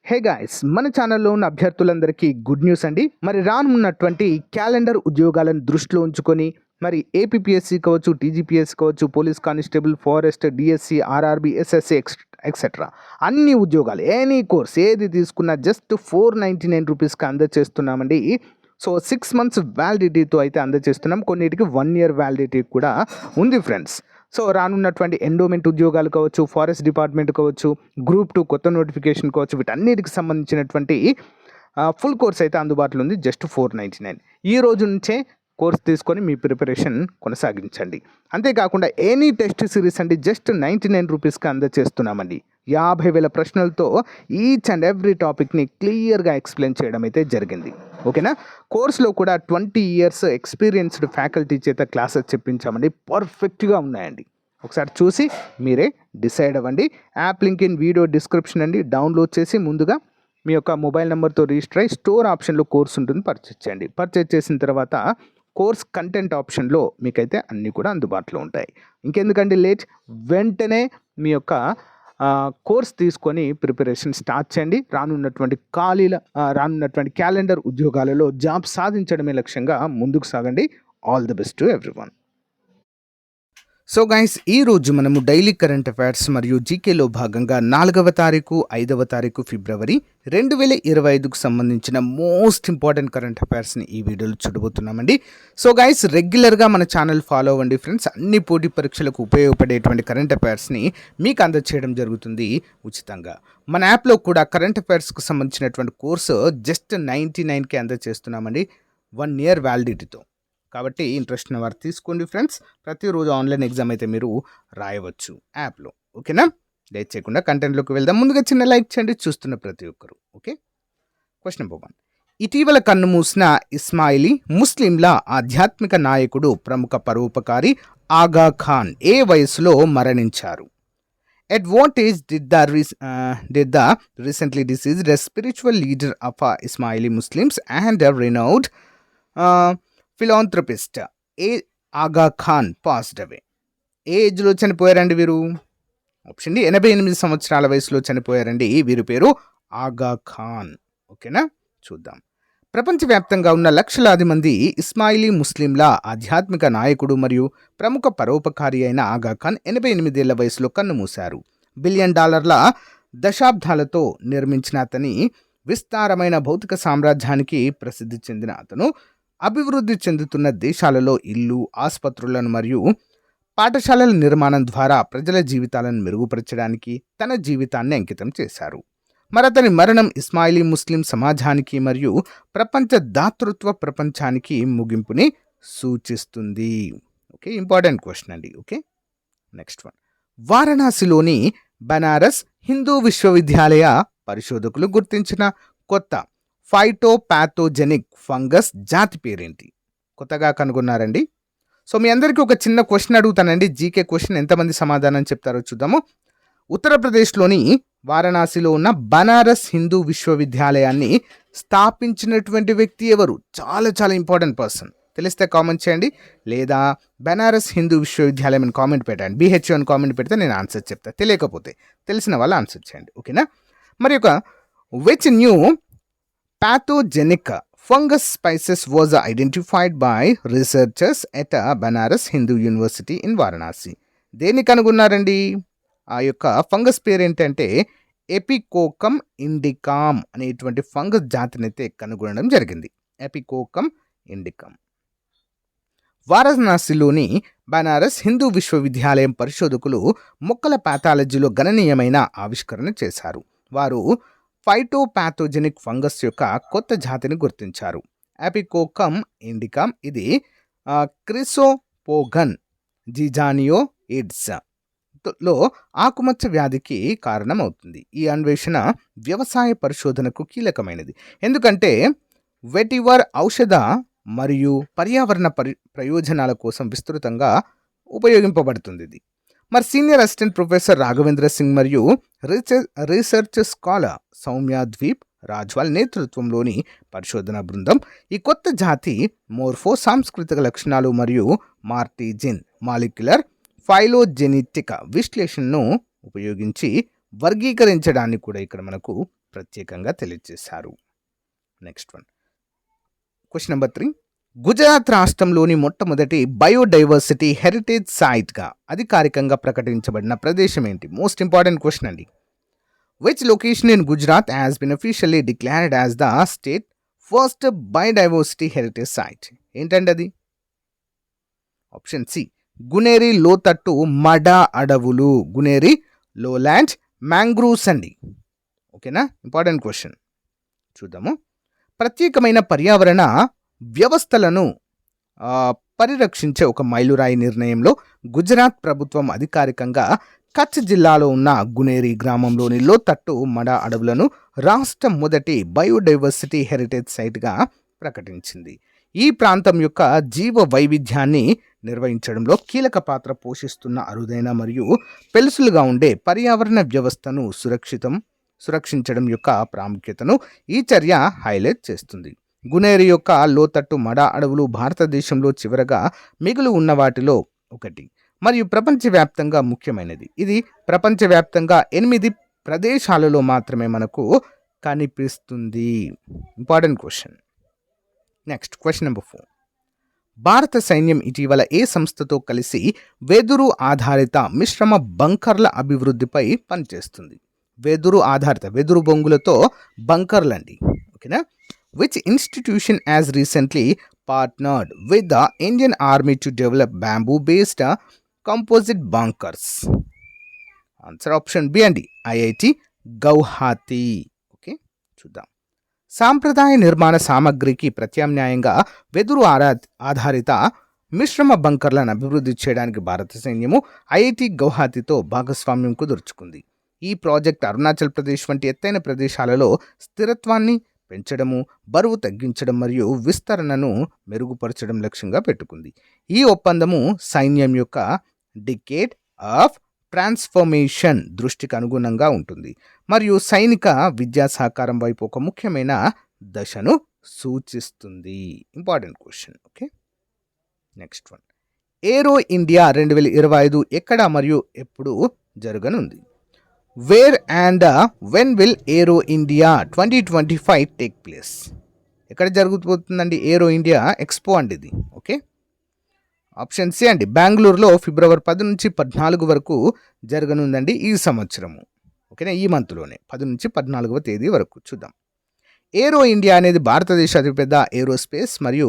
Hey guys, మన ఛానల్లో ఉన్న అభ్యర్థులందరికీ గుడ్ న్యూస్ అండి. మరి రానున్నటువంటి క్యాలెండర్ ఉద్యోగాలను దృష్టిలో ఉంచుకొని మరి ఏపీపీఎస్సీ కావచ్చు, టీజీపీఎస్సీ కావచ్చు, police constable, forest, DSC, RRB, SSC etcetera అన్ని ఉద్యోగాలు ఎనీ కోర్స్ ఏది తీసుకున్నా జస్ట్ 499 రూపీస్కి అందజేస్తున్నామండి. సో 6 మంత్స్ వ్యాలిడిటీతో అయితే అందజేస్తున్నాం. కొన్నిటికి 1 ఇయర్ వ్యాలిడిటీ కూడా ఉంది ఫ్రెండ్స్. సో రానున్నటువంటి ఎండోమెంట్ ఉద్యోగాలు కావచ్చు, ఫారెస్ట్ డిపార్ట్మెంట్ కావచ్చు, గ్రూప్ 2 కొత్త నోటిఫికేషన్ కావచ్చు, వీటన్నిటికి సంబంధించినటువంటి ఫుల్ కోర్స్ అయితే అందుబాటులో ఉంది. జస్ట్ 499. ఈ రోజు నుంచే కోర్స్ తీసుకొని మీ ప్రిపరేషన్ కొనసాగించండి. అంతేకాకుండా ఎనీ టెస్ట్ సిరీస్ అండి జస్ట్ 99 రూపీస్కి అందజేస్తున్నామండి. 50,000 ప్రశ్నలతో ఈచ్ అండ్ ఎవ్రీ టాపిక్ని క్లియర్గా ఎక్స్ప్లెయిన్ చేయడం అయితే జరిగింది. ఓకేనా. కోర్సులో కూడా 20 ఇయర్స్ ఎక్స్పీరియన్స్డ్ ఫ్యాకల్టీ చేత క్లాసెస్ చెప్పించామండి. పర్ఫెక్ట్గా ఉన్నాయండి. ఒకసారి చూసి మీరే డిసైడ్ అవ్వండి. App link in video description అండి. డౌన్లోడ్ చేసి ముందుగా మీ యొక్క మొబైల్ నెంబర్తో రిజిస్టర్ అయ్యి స్టోర్ ఆప్షన్లో కోర్స్ ఉంటుంది, పర్చేజ్ చేయండి. పర్చేజ్ చేసిన తర్వాత కోర్స్ కంటెంట్ ఆప్షన్లో మీకైతే అన్నీ కూడా అందుబాటులో ఉంటాయి. ఇంకెందుకండి లేట్, వెంటనే మీ యొక్క కోర్స్ తీసుకొని ప్రిపరేషన్ స్టార్ట్ చేయండి. రానున్నటువంటి క్యాలెండర్ ఉద్యోగాలలో జాబ్ సాధించడమే లక్ష్యంగా ముందుకు సాగండి. All the best to everyone. So guys, ఈరోజు మనము డైలీ కరెంట్ అఫైర్స్ మరియు జీకేలో భాగంగా 4వ తారీఖు 5వ తారీఖు ఫిబ్రవరి 2025కు సంబంధించిన మోస్ట్ ఇంపార్టెంట్ కరెంట్ అఫైర్స్ని ఈ వీడియోలో చూడబోతున్నామండి. సో గైస్, రెగ్యులర్గా మన ఛానల్ ఫాలో అవ్వండి ఫ్రెండ్స్. అన్ని పోటీ పరీక్షలకు ఉపయోగపడేటువంటి కరెంట్ అఫైర్స్ని మీకు అందచేయడం జరుగుతుంది ఉచితంగా. మన యాప్లో కూడా కరెంట్ అఫైర్స్కు సంబంధించినటువంటి కోర్సు జస్ట్ 99కి అందజేస్తున్నామండి, 1 ఇయర్ వ్యాలిడిటీతో. కాబట్టి ఇంట్రెస్ట్ ఉన్న వారు తీసుకోండి ఫ్రెండ్స్. ప్రతిరోజు ఆన్లైన్ ఎగ్జామ్ అయితే మీరు రాయవచ్చు యాప్లో. ఓకేనా. లేట్ చేయకుండా కంటెంట్లోకి వెళ్దాం. ముందుగా చిన్న లైక్ చేయండి చూస్తున్న ప్రతి ఒక్కరు. ఓకే. Question number 1. ఇటీవల కన్నుమూసిన ఇస్మాయిలీ ముస్లింల ఆధ్యాత్మిక నాయకుడు, ప్రముఖ పరోపకారి ఆగా ఖాన్ ఏ వయసులో మరణించారు? At what age did the recently deceased spiritual leader of Ismaili Muslims and a renowned philanthropist Agha Khan passed away? ఏ ఏజ్లో చనిపోయారండి వీరు? ఆప్షన్ డి 88 సంవత్సరాల వయసులో చనిపోయారండి. వీరి పేరు ఆగా ఖాన్. ఓకేనా. చూద్దాం. ప్రపంచవ్యాప్తంగా ఉన్న లక్షలాది మంది ఇస్మాయిలీ ముస్లింల ఆధ్యాత్మిక నాయకుడు మరియు ప్రముఖ పరోపకారి అయిన ఆగా ఖాన్ 88 ఏళ్ల వయసులో కన్నుమూశారు. $1 బిలియన్ దశాబ్దాలతో నిర్మించిన అతని విస్తారమైన భౌతిక సామ్రాజ్యానికి ప్రసిద్ధి చెందిన అతను అభివృద్ధి చెందుతున్న దేశాలలో ఇల్లు, ఆసుపత్రులను మరియు పాఠశాలల నిర్మాణం ద్వారా ప్రజల జీవితాలను మెరుగుపరచడానికి తన జీవితాన్ని అంకితం చేశారు. మరి అతని మరణం ఇస్మాయిలీ ముస్లిం సమాజానికి మరియు ప్రపంచ దాతృత్వ ప్రపంచానికి ముగింపుని సూచిస్తుంది. ఓకే, ఇంపార్టెంట్ క్వశ్చన్ అండి. Okay, next one. వారణాసిలోని బనారస్ హిందూ విశ్వవిద్యాలయ పరిశోధకులు గుర్తించిన కొత్త ఫైటోపాథోజెనిక్ ఫంగస్ జాతి పేరేంటి? కొత్తగా కనుగొన్నారండి. సో మీ అందరికీ ఒక చిన్న క్వశ్చన్ అడుగుతానండి. GK question. ఎంతమంది సమాధానం చెప్తారో చూద్దాము. ఉత్తరప్రదేశ్లోని వారణాసిలో ఉన్న బనారస్ హిందూ విశ్వవిద్యాలయాన్ని స్థాపించినటువంటి వ్యక్తి ఎవరు? చాలా చాలా ఇంపార్టెంట్ పర్సన్. తెలిస్తే కామెంట్ చేయండి, లేదా బనారస్ హిందూ విశ్వవిద్యాలయం అని కామెంట్ పెట్టండి. BHU అని కామెంట్ పెడితే నేను ఆన్సర్ చెప్తాను. తెలియకపోతే తెలిసిన వాళ్ళు ఆన్సర్ చేయండి. ఓకేనా. మరి ఒక which new pathogenic fungus species was identified by researchers at Banaras Hindu University in Varanasi? దేన్ని కనుగొన్నారండి? ఆ యొక్క ఫంగస్ పేరు ఏంటంటే ఎపికోకమ్ ఇండికామ్ అనేటువంటి ఫంగస్ జాతిని అయితే కనుగొనడం జరిగింది. ఎపికోకమ్ ఇండికమ్. వారణాసిలోని బనారస్ హిందూ విశ్వవిద్యాలయం పరిశోధకులు మొక్కల పాథాలజీలో గణనీయమైన ఆవిష్కరణ చేశారు. వారు ఫైటోపాథోజెనిక్ ఫంగస్ యొక్క కొత్త జాతిని గుర్తించారు. ఎపికోకమ్ ఇండికమ్. ఇది క్రిసోపోగన్ జిజానియోయిడ్స్ లో ఆకుమచ్చ వ్యాధికి కారణమవుతుంది. ఈ అన్వేషణ వ్యవసాయ పరిశోధనకు కీలకమైనది, ఎందుకంటే వెటివర్ ఔషధ మరియు పర్యావరణ ప్రయోజనాల కోసం విస్తృతంగా ఉపయోగింపబడుతుంది ఇది. మరి senior assistant professor Raghavendra Singh మరియు రీసెర్చ్ స్కాలర్ సౌమ్య ద్వీప్ రాజ్వాల్ నేతృత్వంలోని పరిశోధన బృందం ఈ కొత్త జాతి మోర్ఫో సాంస్కృతిక లక్షణాలు మరియు మార్టిజిన్ మాలిక్యులర్ ఫైలోజెనెటిక్ విశ్లేషణను ఉపయోగించి వర్గీకరించడాన్ని కూడా ఇక్కడ మనకు ప్రత్యేకంగా తెలియజేశారు. Next one, question number 3. Gujarat రాష్ట్రంలోని మొట్టమొదటి బయోడైవర్సిటీ హెరిటేజ్ సైట్గా అధికారికంగా ప్రకటించబడిన ప్రదేశం ఏంటి? మోస్ట్ ఇంపార్టెంట్ క్వశ్చన్ అండి. Which location in Gujarat has been officially declared as the state first biodiversity heritage site? ఏంటండి అది? ఆప్షన్ సి, గునేరి లోతట్టు మడ అడవులు, గునేరి లోలాండ్ మ్యాంగ్రూవ్స్ అండి. ఓకేనా, ఇంపార్టెంట్ క్వశ్చన్. చూద్దాము. ప్రత్యేకమైన పర్యావరణ వ్యవస్థలను పరిరక్షించే ఒక మైలురాయి నిర్ణయంలో గుజరాత్ ప్రభుత్వం అధికారికంగా కచ్ జిల్లాలో ఉన్న గునేరి గ్రామంలోని లోతట్టు మడ అడవులను రాష్ట్రం మొదటి బయోడైవర్సిటీ హెరిటేజ్ సైట్గా ప్రకటించింది. ఈ ప్రాంతం యొక్క జీవ వైవిధ్యాన్ని నిర్వహించడంలో కీలక పాత్ర పోషిస్తున్న అరుదైన మరియు పెలుసులుగా ఉండే పర్యావరణ వ్యవస్థను సురక్షించడం యొక్క ప్రాముఖ్యతను ఈ చర్య హైలైట్ చేస్తుంది. గునేరి యొక్క లోతట్టు మడ అడవులు భారతదేశంలో చివరగా మిగులు ఉన్న వాటిలో ఒకటి మరియు ప్రపంచవ్యాప్తంగా ముఖ్యమైనది. ఇది ప్రపంచవ్యాప్తంగా 8 ప్రదేశాలలో మాత్రమే మనకు కనిపిస్తుంది. Important question. Next, question number 4. భారత సైన్యం ఇటీవల ఏ సంస్థతో కలిసి వెదురు ఆధారిత మిశ్రమ బంకర్ల అభివృద్ధిపై పనిచేస్తుంది? వెదురు బొంగులతో బంకర్లండి. ఓకేనా. Which institution has recently partnered with the Indian Army to develop bamboo-based composite bunkers? Answer option B అండి, IIT గౌహతి. ఓకే, చూద్దాం. సాంప్రదాయ నిర్మాణ సామగ్రికి ప్రత్యామ్నాయంగా వెదురు ఆధారిత మిశ్రమ బంకర్లను అభివృద్ధి చేయడానికి భారత సైన్యము ఐఐటి గౌహతితో భాగస్వామ్యం కుదుర్చుకుంది. ఈ ప్రాజెక్ట్ అరుణాచల్ ప్రదేశ్ వంటి ఎత్తైన ప్రదేశాలలో స్థిరత్వాన్ని పెంచడము, బరువు తగ్గించడం మరియు విస్తరణను మెరుగుపరచడం లక్ష్యంగా పెట్టుకుంది. ఈ ఒప్పందము సైన్యం యొక్క డికేడ్ ఆఫ్ ట్రాన్స్ఫర్మేషన్ దృష్టికి అనుగుణంగా ఉంటుంది మరియు సైనిక విద్యా సహకారం వైపు ఒక ముఖ్యమైన దశను సూచిస్తుంది. Important question. Okay, next one. Aero India 2025 ఎక్కడ మరియు ఎప్పుడు జరగనుంది? Where and when will Aero India 2025 take place? ఎక్కడ జరుగుతుందండి ఏరో ఇండియా ఎక్స్పో అండి ఇది. ఓకే, ఆప్షన్ సి అండి, బెంగళూరులో ఫిబ్రవరి 10 నుంచి 14 వరకు జరగనుందండి ఈ సంవత్సరము. ఓకేనా, ఈ మంత్లోనే 10 నుంచి 14వ తేదీ వరకు. చూద్దాం. ఏరో ఇండియా అనేది భారతదేశ అతిపెద్ద ఏరోస్పేస్ మరియు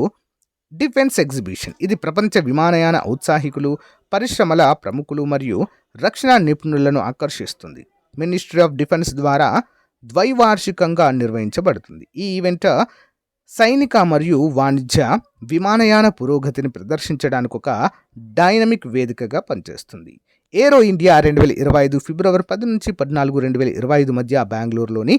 డిఫెన్స్ ఎగ్జిబిషన్. ఇది ప్రపంచ విమానయాన ఔత్సాహికులు, పరిశ్రమల ప్రముఖులు మరియు రక్షణ నిపుణులను ఆకర్షిస్తుంది. మినిస్ట్రీ ఆఫ్ డిఫెన్స్ ద్వారా ద్వైవార్షికంగా నిర్వహించబడుతుంది. ఈ ఈవెంట్ సైనిక మరియు వాణిజ్య విమానయాన పురోగతిని ప్రదర్శించడానికి ఒక డైనమిక్ వేదికగా పనిచేస్తుంది. ఏరో ఇండియా 2025 ఫిబ్రవరి 10 నుంచి 14, 2025 మధ్య బెంగళూరులోని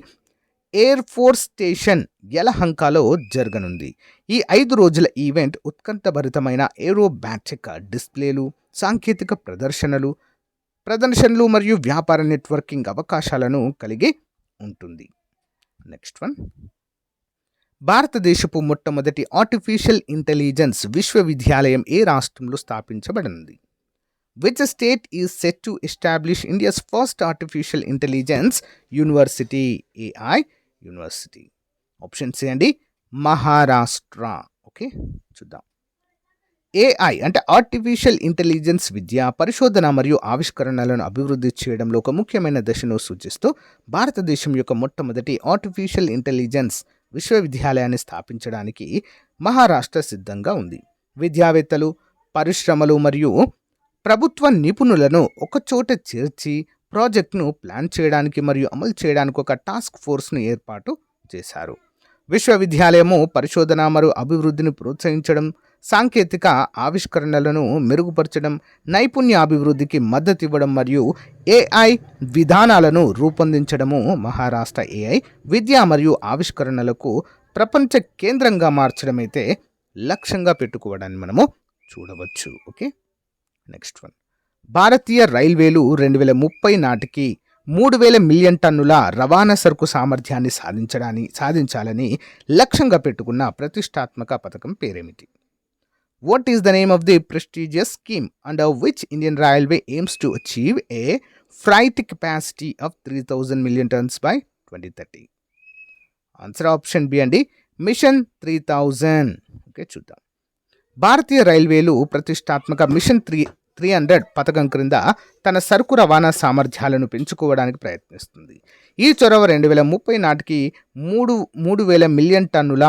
ఎయిర్ ఫోర్స్ స్టేషన్ యలహంకలో జరగనుంది. ఈ 5 రోజుల ఈవెంట్ ఉత్కంఠభరితమైన ఏరోబాటిక్ డిస్ప్లేలు, సాంకేతిక ప్రదర్శనలు మరియు వ్యాపార నెట్వర్కింగ్ అవకాశాలను కలిగి ఉంటుంది. Next one. భారతదేశపు మొట్టమొదటి ఆర్టిఫిషియల్ ఇంటెలిజెన్స్ విశ్వవిద్యాలయం ఏ రాష్ట్రంలో స్థాపించబడింది? Which state is set to establish India's first artificial intelligence university, AI university? Option C అండి, మహారాష్ట్ర. ఓకే, చూద్దాం. ఏఐ అంటే ఆర్టిఫిషియల్ ఇంటెలిజెన్స్ విద్య, పరిశోధన మరియు ఆవిష్కరణలను అభివృద్ధి చేయడంలో ఒక ముఖ్యమైన దశను సూచిస్తూ భారతదేశం యొక్క మొట్టమొదటి ఆర్టిఫిషియల్ ఇంటెలిజెన్స్ విశ్వవిద్యాలయాన్ని స్థాపించడానికి మహారాష్ట్ర సిద్ధంగా ఉంది. విద్యావేత్తలు, పరిశ్రమలు మరియు ప్రభుత్వ నిపుణులను ఒకచోట చేర్చి ప్రాజెక్ట్ను ప్లాన్ చేయడానికి మరియు అమలు చేయడానికి ఒక టాస్క్ ఫోర్స్ను ఏర్పాటు చేశారు. విశ్వవిద్యాలయము పరిశోధన మరియు అభివృద్ధిని ప్రోత్సహించడం, సాంకేతిక ఆవిష్కరణలను మెరుగుపరచడం, నైపుణ్య అభివృద్ధికి మద్దతు ఇవ్వడం మరియు ఏఐ విధానాలను రూపొందించడము మహారాష్ట్ర ఏఐ విద్య మరియు ఆవిష్కరణలకు ప్రపంచ కేంద్రంగా మార్చడం అయితే లక్ష్యంగా పెట్టుకోవడాన్ని మనము చూడవచ్చు. Okay, next one. భారతీయ రైల్వేలు 2030 నాటికి 3,000 మిలియన్ టన్నుల రవాణా సరుకు సామర్థ్యాన్ని సాధించాలని లక్ష్యంగా పెట్టుకున్న ప్రతిష్టాత్మక పథకం పేరేమిటి? What is the name of the prestigious scheme under which Indian Railway aims to achieve a freight capacity of 3,000 million tons by 2030? Answer option B అండి, మిషన్ 3000. ఓకే, చూద్దాం. భారతీయ రైల్వేలు ప్రతిష్టాత్మక మిషన్ 300 పథకం క్రింద తన సరుకు రవాణా సామర్థ్యాలను పెంచుకోవడానికి ప్రయత్నిస్తుంది. ఈ చొరవ 2030 నాటికి 3,000 మిలియన్ టన్నుల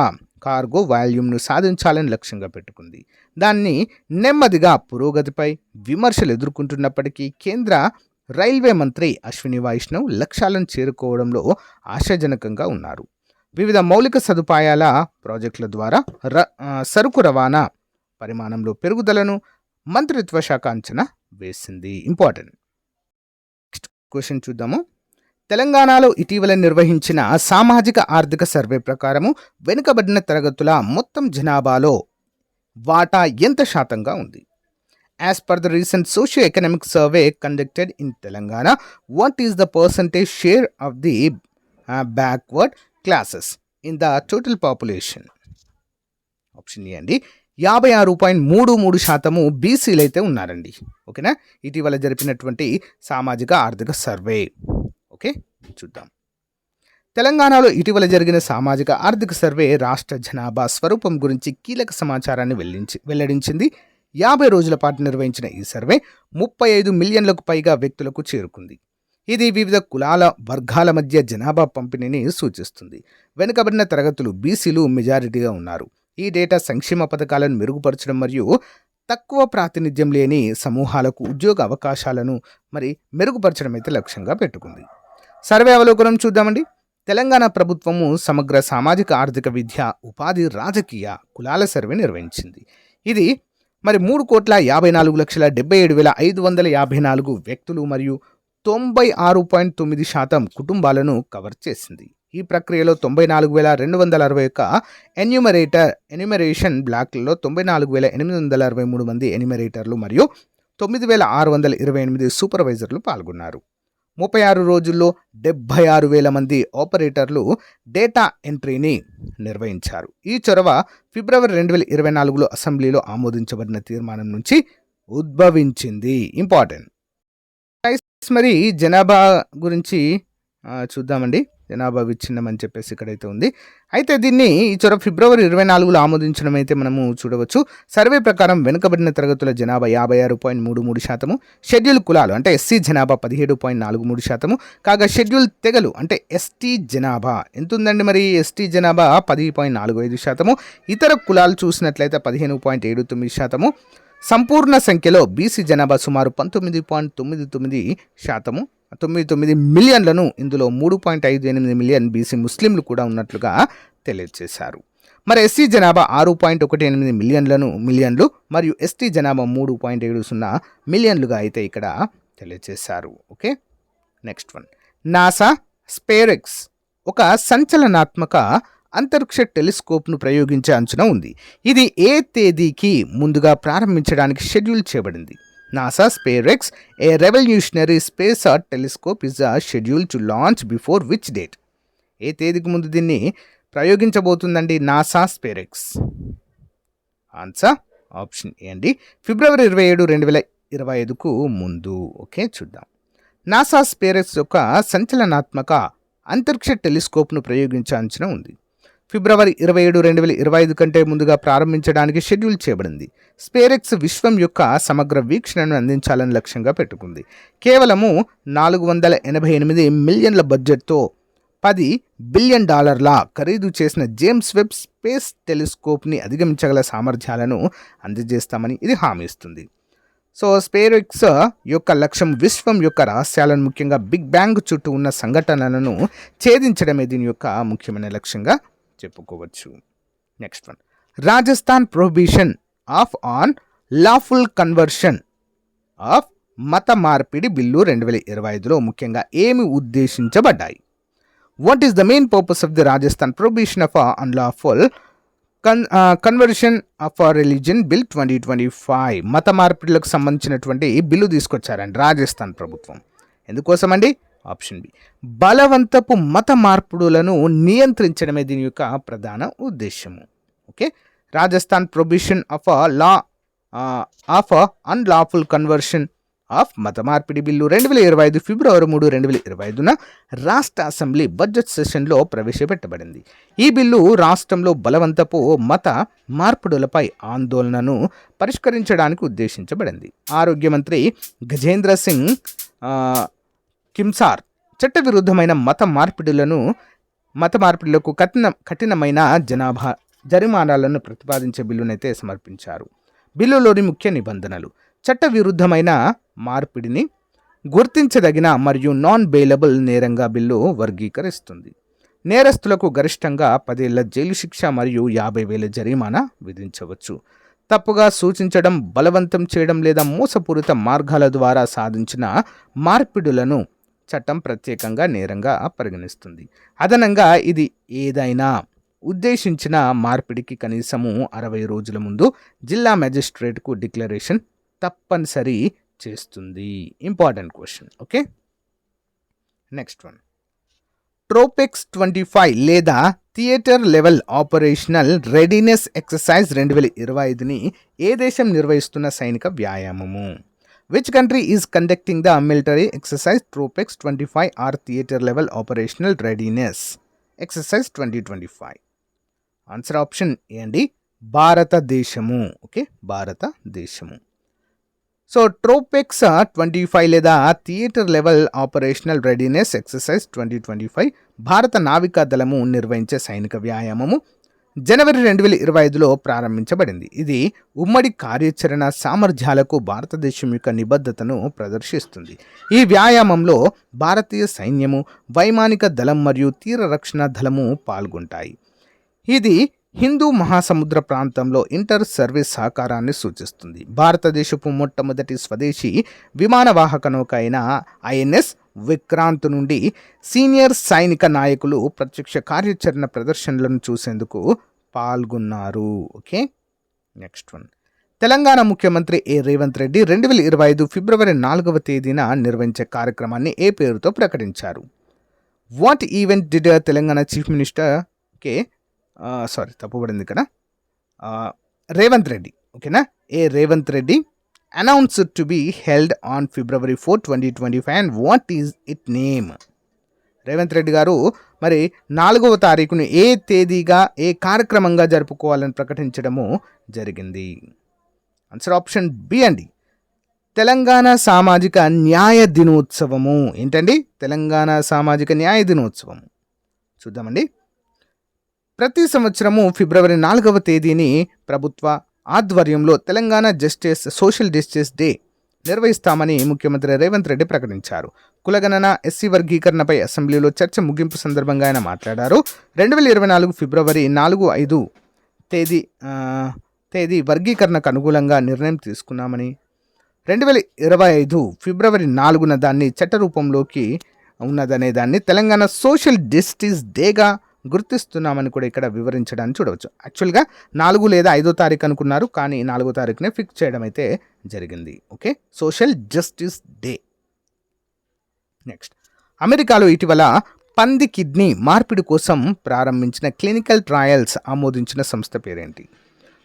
కార్గో వాల్యూమ్ను సాధించాలని లక్ష్యంగా పెట్టుకుంది. దాన్ని నెమ్మదిగా పురోగతిపై విమర్శలు ఎదుర్కొంటున్నప్పటికీ కేంద్ర రైల్వే మంత్రి అశ్విని వైష్ణవ్ లక్ష్యాలను చేరుకోవడంలో ఆశాజనకంగా ఉన్నారు. వివిధ మౌలిక సదుపాయాల ప్రాజెక్టుల ద్వారా సరుకు రవాణా పరిమాణంలో పెరుగుదలను మంత్రిత్వ శాఖ అంచనా వేసింది. ఇంపార్టెంట్. నెక్స్ట్ క్వశ్చన్ చూద్దాము. తెలంగాణలో ఇటీవల నిర్వహించిన సామాజిక ఆర్థిక సర్వే ప్రకారము వెనుకబడిన తరగతుల మొత్తం జనాభాలో వాటా ఎంత శాతంగా ఉంది? As per the recent socio economic survey conducted in Telangana, what is the percentage share of the backward classes in the total population? Option A అండి, 56.33% బీసీలు అయితే ఉన్నారండి. ఓకేనా, ఇటీవల జరిపినటువంటి సామాజిక ఆర్థిక సర్వే. ఓకే, చూద్దాం. తెలంగాణలో ఇటీవల జరిగిన సామాజిక ఆర్థిక సర్వే రాష్ట్ర జనాభా స్వరూపం గురించి కీలక సమాచారాన్ని వెల్లడించింది. 50 రోజుల పాటు నిర్వహించిన ఈ సర్వే 35 మిలియన్లకు పైగా వ్యక్తులకు చేరుకుంది. ఇది వివిధ కులాల వర్గాల మధ్య జనాభా పంపిణీని సూచిస్తుంది. వెనుకబడిన తరగతులు బీసీలు మెజారిటీగా ఉన్నారు. ఈ డేటా సంక్షేమ పథకాలను మెరుగుపరచడం మరియు తక్కువ ప్రాతినిధ్యం లేని సమూహాలకు ఉద్యోగ అవకాశాలను మెరుగుపరచడం అయితే లక్ష్యంగా పెట్టుకుంది. సర్వే అవలోకనం చూద్దామండి. తెలంగాణ ప్రభుత్వము సమగ్ర సామాజిక ఆర్థిక విద్య, ఉపాధి, రాజకీయ కులాల సర్వే నిర్వహించింది. ఇది 3,54,77,554 వ్యక్తులు మరియు 96.9% కుటుంబాలను కవర్ చేసింది. ఈ ప్రక్రియలో 94,261 ఎన్యూమరేషన్ బ్లాక్లలో 94,863 మంది ఎన్యూమరేటర్లు మరియు 9,628 సూపర్వైజర్లు పాల్గొన్నారు. 36 రోజుల్లో 76,000 మంది ఆపరేటర్లు డేటా ఎంట్రీని నిర్వహించారు. ఈ చొరవ ఫిబ్రవరి 2024లో అసెంబ్లీలో ఆమోదించబడిన తీర్మానం నుంచి ఉద్భవించింది. ఇంపార్టెంట్. మరి జనాభా గురించి చూద్దామండి. జనాభా విచ్ఛిన్నం అని చెప్పేసి ఇక్కడైతే ఉంది. అయితే దీన్ని ఈ చొరవ ఫిబ్రవరి 24లో ఆమోదించడం అయితే మనము చూడవచ్చు. సర్వే ప్రకారం వెనుకబడిన తరగతుల జనాభా 56.33%, షెడ్యూల్ కులాలు అంటే ఎస్సీ జనాభా 17.43%, కాగా షెడ్యూల్ తెగలు అంటే ఎస్టీ జనాభా ఎంత ఉందండి? మరి ఎస్టీ జనాభా 10.45%, ఇతర కులాలు చూసినట్లయితే 15.79%, సంపూర్ణ సంఖ్యలో బీసీ జనాభా సుమారు 19.99%, 99 మిలియన్లను, ఇందులో 3.58 మిలియన్ బీసీ ముస్లింలు కూడా ఉన్నట్లుగా తెలియజేశారు. మరి ఎస్సీ జనాభా 6.18 మిలియన్లు మరియు ఎస్టీ జనాభా 3.70 మిలియన్లుగా అయితే ఇక్కడ తెలియజేశారు. Okay, next one. నాసా స్పేరెక్స్ ఒక సంచలనాత్మక అంతరిక్ష టెలిస్కోప్ను ప్రయోగించే అంచనా ఉంది. ఇది ఏ తేదీకి ముందుగా ప్రారంభించడానికి షెడ్యూల్ చేయబడింది? NASA SpaceX, a revolutionary space telescope, is scheduled to launch before which date? ఏ తేదీకి ముందు దీన్ని ప్రయోగించబోతుందండి నాసా స్పేరెక్స్? ఆన్సర్ ఆప్షన్ ఏ అండి, ఫిబ్రవరి 27, 2025కు ముందు. ఓకే, చూద్దాం. నాసా స్పేరెక్స్ యొక్క సంచలనాత్మక అంతరిక్ష టెలిస్కోప్ను ప్రయోగించే అంచనా ఉంది. ఫిబ్రవరి 27, 2025 కంటే ముందుగా ప్రారంభించడానికి షెడ్యూల్ చేయబడింది. స్పేరెక్స్ విశ్వం యొక్క సమగ్ర వీక్షణను అందించాలని లక్ష్యంగా పెట్టుకుంది. కేవలము $488 మిలియన్ల బడ్జెట్తో $10 బిలియన్ ఖరీదు చేసిన జేమ్స్ వెబ్ స్పేస్ టెలిస్కోప్ని అధిగమించగల సామర్థ్యాలను అందజేస్తామని ఇది హామీ ఇస్తుంది. సో స్పేరెక్స్ యొక్క లక్ష్యం విశ్వం యొక్క రహస్యాలను, ముఖ్యంగా బిగ్ బ్యాంగ్ చుట్టూ ఉన్న సంఘటనలను ఛేదించడమే దీని యొక్క ముఖ్యమైన లక్ష్యంగా చెప్పుకోవచ్చు. Next one. Rajasthan prohibition of unlawful conversion of మత మార్పిడి బిల్లు 2025లో ముఖ్యంగా ఏమి ఉద్దేశించబడ్డాయి? What is the main purpose of the Rajasthan prohibition of unlawful conversion of religion bill 2025? మత మార్పిడులకు సంబంధించినటువంటి బిల్లు తీసుకొచ్చారండి రాజస్థాన్ ప్రభుత్వం. ఎందుకోసమండి? ఆప్షన్ బి, బలవంతపు మత మార్పుడులను నియంత్రించడమే దీని యొక్క ప్రధాన ఉద్దేశము. Okay, Rajasthan prohibition of law of unlawful conversion of మత మార్పిడి బిల్లు 2025 ఫిబ్రవరి 3, 2025న రాష్ట్ర అసెంబ్లీ బడ్జెట్ సెషన్లో ప్రవేశపెట్టబడింది. ఈ బిల్లు రాష్ట్రంలో బలవంతపు మత మార్పిడులపై ఆందోళనను పరిష్కరించడానికి ఉద్దేశించబడింది. ఆరోగ్య మంత్రి గజేంద్ర సింగ్ కింసార్ చట్టవిరుద్ధమైన మత మార్పిడులకు కఠినమైన జరిమానాలను ప్రతిపాదించే బిల్లునైతే సమర్పించారు. బిల్లులోని ముఖ్య నిబంధనలు: చట్టవిరుద్ధమైన మార్పిడిని గుర్తించదగిన మరియు నాన్ బెయిలబుల్ నేరంగా బిల్లు వర్గీకరిస్తుంది. నేరస్తులకు గరిష్టంగా 10 ఏళ్ల జైలు శిక్ష మరియు 50,000 జరిమానా విధించవచ్చు. తప్పుగా సూచించడం, బలవంతం చేయడం లేదా మోసపూరిత మార్గాల ద్వారా సాధించిన మార్పిడులను చట్టం ప్రత్యేకంగా నేరంగా పరిగణిస్తుంది. అదనంగా ఇది ఏదైనా ఉద్దేశించిన మార్పిడికి కనీసము 60 రోజుల ముందు జిల్లా మెజిస్ట్రేట్కు డిక్లరేషన్ తప్పనిసరి చేస్తుంది. Important question. Okay, next one. Tropex 25 లేదా theatre level operational readiness exercise 2025ని ఏ దేశం నిర్వహిస్తున్న సైనిక వ్యాయామము? Which country is conducting the military exercise Tropex 25 or theatre level operational readiness exercise 2025? Answer option A అండి, భారతదేశము. ఓకే, భారతదేశము. సో ట్రోపెక్స్ 25 లేదా theatre level operational readiness exercise 2025 భారత నావికా దళము నిర్వహించే సైనిక వ్యాయామము జనవరి 2025లో ప్రారంభించబడింది. ఇది ఉమ్మడి కార్యాచరణ సామర్థ్యాలకు భారతదేశం యొక్క నిబద్ధతను ప్రదర్శిస్తుంది. ఈ వ్యాయామంలో భారతీయ సైన్యము, వైమానిక దళం మరియు తీర రక్షణ దళము పాల్గొంటాయి. ఇది హిందూ మహాసముద్ర ప్రాంతంలో ఇంటర్ సర్వీస్ సహకారాన్ని సూచిస్తుంది. భారతదేశపు మొట్టమొదటి స్వదేశీ విమానవాహక నౌక అయిన ఐఎన్ఎస్ విక్రాంత్ నుండి సీనియర్ సైనిక నాయకులు ప్రత్యక్ష కార్యాచరణ ప్రదర్శనలను చూసేందుకు పాల్గొన్నారు. Okay, next one. తెలంగాణ ముఖ్యమంత్రి రేవంత్ రెడ్డి 2025 ఫిబ్రవరి 4వ తేదీన నిర్వహించే కార్యక్రమాన్ని ఏ పేరుతో ప్రకటించారు? What event did Telangana chief minister తప్పుపడింది ఇక్కడ, రేవంత్ రెడ్డి. ఓకేనా, Revanth Reddy announced to be held on February 4, 2025 and what is it name? Revanth Reddy గారు మరి 4వ తారీఖును ఏ తేదీగా ఏ కార్యక్రమంగా జరుపుకోవాలని ప్రకటించడము జరిగింది? ఆన్సర్ ఆప్షన్ బి అండి, తెలంగాణ సామాజిక న్యాయ దినోత్సవము. ఏంటండి? తెలంగాణ సామాజిక న్యాయ దినోత్సవము. చూద్దామండి. ప్రతి సంవత్సరము ఫిబ్రవరి 4వ తేదీని ప్రభుత్వ ఆధ్వర్యంలో తెలంగాణ సోషల్ జస్టిస్ డే నిర్వహిస్తామని ముఖ్యమంత్రి రేవంత్ రెడ్డి ప్రకటించారు. కులగణన, ఎస్సీ వర్గీకరణపై అసెంబ్లీలో చర్చ ముగింపు సందర్భంగా ఆయన మాట్లాడారు. 2024 ఫిబ్రవరి 4-5 తేదీ వర్గీకరణకు అనుగుణంగా నిర్ణయం తీసుకున్నామని, 2025 ఫిబ్రవరి 4న దాన్ని చట్టరూపంలోకి ఉన్నదనే దాన్ని తెలంగాణ సోషల్ జస్టిస్ డేగా గుర్తిస్తున్నామని కూడా ఇక్కడ వివరించడానికి చూడవచ్చు. యాక్చువల్గా 4 లేదా 5వ తారీఖు అనుకున్నారు, కానీ 4వ తారీఖునే ఫిక్స్ చేయడం అయితే జరిగింది. Okay, social justice day. Next, అమెరికాలో ఇటీవల పంది కిడ్నీ మార్పిడి కోసం ప్రారంభించిన క్లినికల్ ట్రయల్స్ ఆమోదించిన సంస్థ పేరేంటి?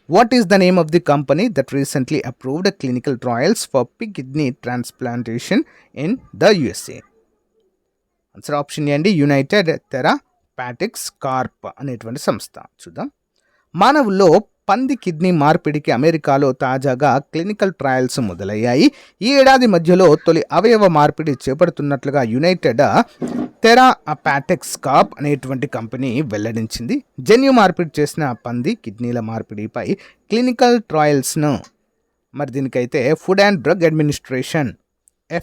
What is the name of the company that recently approved clinical trials for Pig kidney transplantation in the USA? Answer option A అండి, యునైటెడ్ థెరపాటిక్స్ కార్ప్ అనేటువంటి సంస్థ. చూద్దాం. మానవుల్లో పంది కిడ్నీ మార్పిడికి అమెరికాలో తాజాగా క్లినికల్ ట్రయల్స్ మొదలయ్యాయి. ఈ ఏడాది మధ్యలో తొలి అవయవ మార్పిడి చేపడుతున్నట్లుగా యునైటెడ్ థెరపాటిక్స్ కార్ప్ అనేటువంటి కంపెనీ వెల్లడించింది. జన్యు మార్పిడి చేసిన పంది కిడ్నీల మార్పిడిపై క్లినికల్ ట్రయల్స్ను మరి దీనికైతే food and drug administration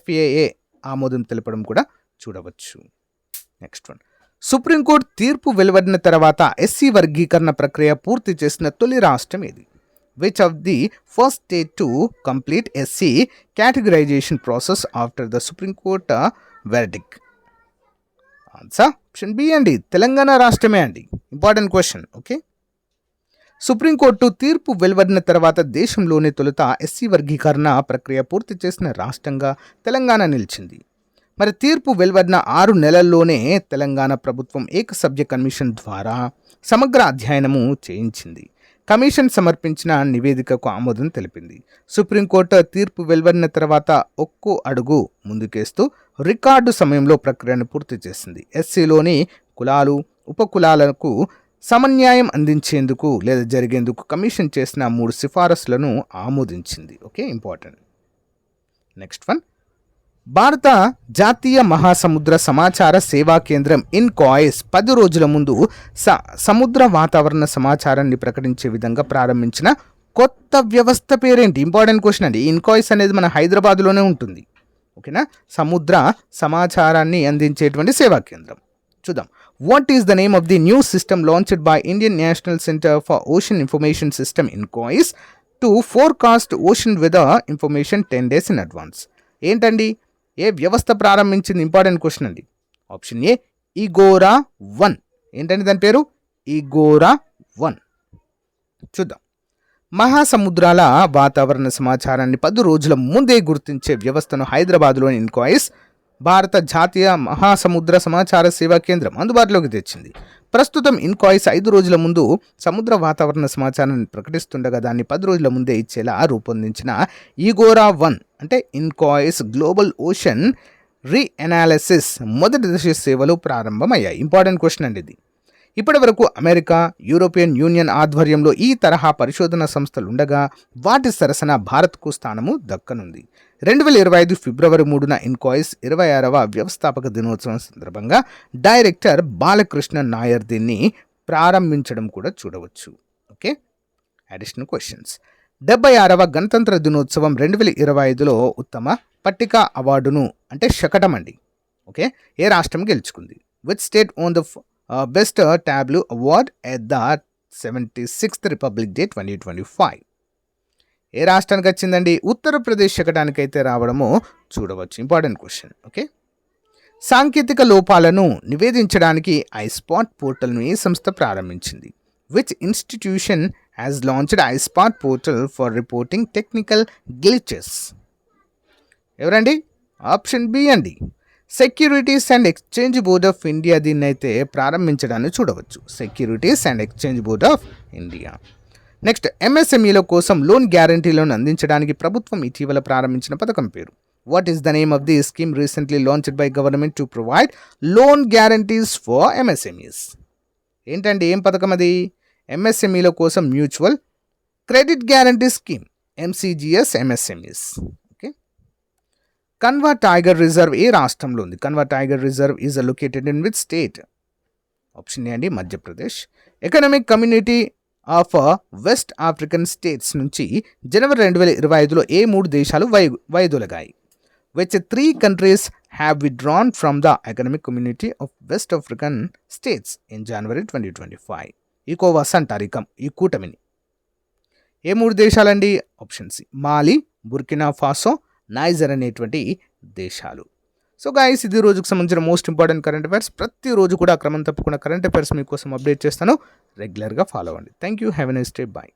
FAA ఆమోదం తెలపడం కూడా చూడవచ్చు. Next one. సుప్రీంకోర్టు తీర్పు వెలువడిన తర్వాత ఎస్సీ వర్గీకరణ ప్రక్రియ పూర్తి చేసిన తొలి రాష్ట్రం ఏది? Which of the first state to complete SC categorization process after the supreme court verdict? Answer option B అండి, తెలంగాణ రాష్ట్రమే అండి. Important question. ఓకే, సుప్రీంకోర్టు తీర్పు వెలువడిన తర్వాత దేశంలోని తొలుత ఎస్సీ వర్గీకరణ ప్రక్రియ పూర్తి చేసిన రాష్ట్రంగా తెలంగాణ నిలిచింది. మరి తీర్పు వెలువడిన 6 నెలల్లోనే తెలంగాణ ప్రభుత్వం ఏకసభ్య కమిషన్ ద్వారా సమగ్ర అధ్యయనము చేయించింది. కమిషన్ సమర్పించిన నివేదికకు ఆమోదం తెలిపింది. సుప్రీంకోర్టు తీర్పు వెలువడిన తర్వాత ఒక్కో అడుగు ముందుకేస్తూ రికార్డు సమయంలో ప్రక్రియను పూర్తి చేసింది. ఎస్సీలోని కులాలు, ఉపకులాలకు సమన్యాయం అందించేందుకు లేదా జరిగేందుకు కమిషన్ చేసిన 3 సిఫారసులను ఆమోదించింది. Okay, important. నెక్స్ట్ వన్, భారత జాతీయ మహాసముద్ర సమాచార సేవా కేంద్రం ఇన్కాయిస్ 10 రోజుల ముందు సముద్ర వాతావరణ సమాచారాన్ని ప్రకటించే విధంగా ప్రారంభించిన కొత్త వ్యవస్థ పేరేంటి? ఇంపార్టెంట్ క్వశ్చన్ అండి. ఇన్కాయిస్ అనేది మన హైదరాబాద్లోనే ఉంటుంది. ఓకేనా, సముద్ర సమాచారాన్ని అందించేటువంటి సేవా కేంద్రం. చూద్దాం. What is the name of the new system launched by Indian national centre for ocean information system INCOIS to forecast ocean weather information 10 days in advance? ఏంటండి, ఏ వ్యవస్థ ప్రారంభించింది? ఇంపార్టెంట్ క్వశ్చన్ అండి. ఆప్షన్ ఏ ఇగోరా 1. ఏంటండి దాని పేరు? ఇగోరా 1. చూద్దాం. మహాసముద్రాల వాతావరణ సమాచారాన్ని 10 రోజుల ముందే గుర్తించే వ్యవస్థను హైదరాబాద్లోని ఇన్కాయిస్ భారత జాతీయ మహాసముద్ర సమాచార సేవా కేంద్రం అందుబాటులోకి తెచ్చింది. ప్రస్తుతం ఇన్కాయిస్ 5 రోజుల ముందు సముద్ర వాతావరణ సమాచారాన్ని ప్రకటిస్తుండగా దాన్ని 10 రోజుల ముందే ఇచ్చేలా రూపొందించిన ఇగోరా 1 అంటే ఇన్కాయిస్ గ్లోబల్ ఓషన్ రీఎనాలిసిస్ మొదటి దశ సేవలు ప్రారంభమయ్యాయి. ఇంపార్టెంట్ క్వశ్చన్ అండి ఇది. ఇప్పటి వరకు అమెరికా, యూరోపియన్ యూనియన్ ఆధ్వర్యంలో ఈ తరహా పరిశోధన సంస్థలు ఉండగా వాటి సరసన భారత్కు స్థానము దక్కనుంది. 2025 ఫిబ్రవరి 3న ఇన్కాయిస్ 26వ వ్యవస్థాపక దినోత్సవం సందర్భంగా డైరెక్టర్ బాలకృష్ణ నాయర్ దీన్ని ప్రారంభించడం కూడా చూడవచ్చు. Okay, additional questions. 76వ గణతంత్ర దినోత్సవం 2025లో ఉత్తమ పట్టిక అవార్డును అంటే శకటం అండి. ఓకే, ఏ రాష్ట్రం గెలుచుకుంది? Which state own the best Tableau award at the 76th republic day 2025? ఏ రాష్ట్రానికి వచ్చిందండి? ఉత్తరప్రదేశ్ శకటానికైతే రావడము చూడవచ్చు. Important question. ఓకే, సాంకేతిక లోపాలను నివేదించడానికి ఐస్పాట్ పోర్టల్ను ఏ సంస్థ ప్రారంభించింది? Which institution has launched iSPOT portal for reporting technical glitches? ఎవరండి? ఆప్షన్ బి అండి, securities and exchange board of India దీన్ని అయితే ప్రారంభించడాన్ని చూడవచ్చు. Securities and exchange board of India. Next, ఎంఎస్ఎంఈల కోసం లోన్ గ్యారంటీలను అందించడానికి ప్రభుత్వం ఇటీవల ప్రారంభించిన పథకం పేరు? What is the name of the scheme recently launched by government to provide loan guarantees for MSMEs? ఏంటండి, ఏం పథకం అది? ఎంఎస్ఎంఈల కోసం mutual credit guarantee scheme, MCGS MSMEs. Kanha tiger reserve ఏ రాష్ట్రంలో ఉంది? Kanha tiger reserve is located in which state? Option A అండి, Madhya Pradesh. Economic community of West African states నుంచి జనవరి 2025లో ఏ 3 దేశాలు వైదొలగాయి? Which 3 countries have withdrawn from the economic community of West African states in January 2025? ఈకోవాస్ అంటారు ఈ కూటమిని. ఏ 3 దేశాలండి? Option C Mali, Burkina Faso, Niger అనేటువంటి దేశాలు. సో గైస్, ఇది రోజుకు సంబంధించిన మోస్ట్ ఇంపార్టెంట్ కరెంట్ అఫైర్స్. ప్రతిరోజు కూడా క్రమం తప్పకుండా కరెంట్ అఫైర్స్ మీకోసం అప్డేట్ చేస్తాను. రెగ్యులర్గా ఫాలో అవ్వండి. Thank you. Have a nice day. By.